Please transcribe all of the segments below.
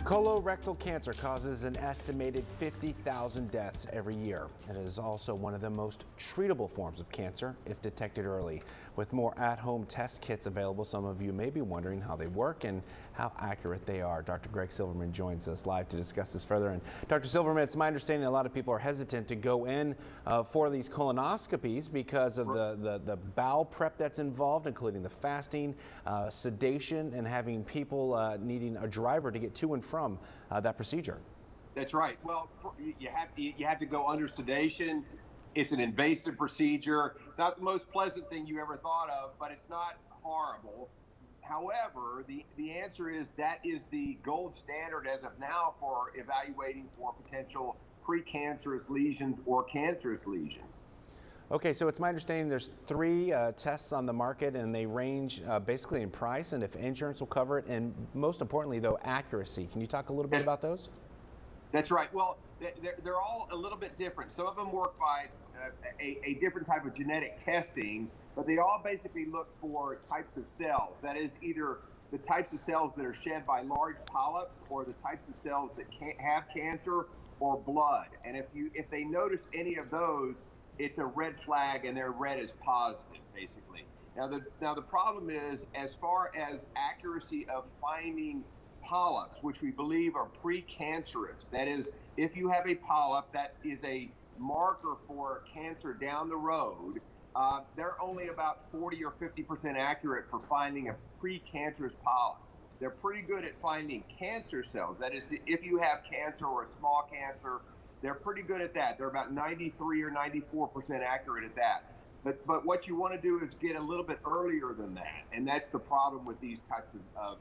Colorectal cancer causes an estimated 50,000 deaths every year. It is also one of the most treatable forms of cancer if detected early. With more at-home test kits available, some of you may be wondering how they work and how accurate they are. Dr. Greg Silverman joins us live to discuss this further. And Dr. Silverman, it's my understanding a lot of people are hesitant to go in for these colonoscopies because of the bowel prep that's involved, including the fasting, sedation, and having people needing a driver to get to and from that procedure. That's right. Well, you have to go under sedation. It's an invasive procedure. It's not the most pleasant thing you ever thought of, but it's not horrible. However, the answer is that is the gold standard as of now for evaluating for potential precancerous lesions or cancerous lesions. Okay, so it's my understanding there's three tests on the market, and they range basically in price and if insurance will cover it, and most importantly, though, accuracy. Can you talk a little bit about those? That's right. Well, they're all a little bit different. Some of them work by a different type of genetic testing, but they all basically look for types of cells. That is either the types of cells that are shed by large polyps or the types of cells that can't have cancer or blood. And if they notice any of those, it's a red flag, and they're read as positive, basically. Now the problem is, as far as accuracy of finding polyps, which we believe are precancerous, that is, if you have a polyp that is a marker for cancer down the road, they're only about 40 or 50% accurate for finding a precancerous polyp. They're pretty good at finding cancer cells. That is, if you have cancer or a small cancer, they're pretty good at that. They're about 93 or 94% accurate at that. But what you want to do is get a little bit earlier than that, and that's the problem with these types of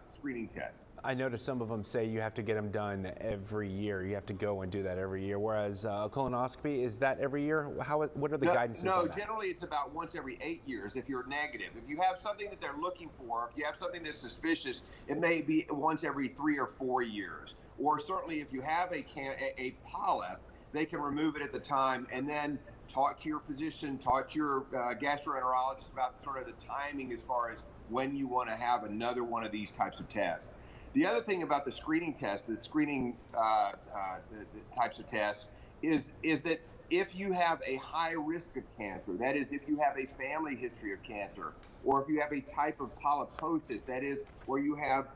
screening tests. I noticed some of them say you have to get them done every year. You have to go and do that every year, whereas a colonoscopy, is that every year? What are the guidances on that? Generally it's about once every 8 years if you're negative. If you have something that they're looking for, if you have something that's suspicious, it may be once every 3 or 4 years. Or certainly if you have a polyp, they can remove it at the time and then talk to your physician, talk to your gastroenterologist about sort of the timing as far as when you want to have another one of these types of tests. The other thing about the screening tests, the screening the types of tests, is that if you have a high risk of cancer, that is, if you have a family history of cancer, or if you have a type of polyposis, that is, where you have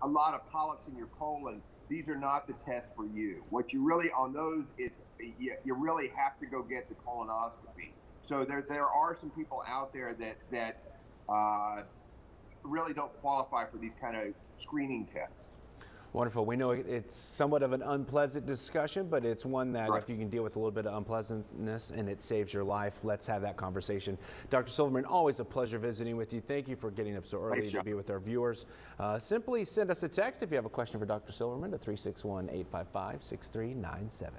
a lot of polyps in your colon, these are not the tests for you. What you really, on those, you really have to go get the colonoscopy. So there are some people out there that really don't qualify for these kind of screening tests. Wonderful. We know it's somewhat of an unpleasant discussion, but it's one that Right. if you can deal with a little bit of unpleasantness and it saves your life, let's have that conversation. Dr. Silverman, always a pleasure visiting with you. Thank you for getting up so early to be with our viewers. Simply send us a text if you have a question for Dr. Silverman to 361-855-6397.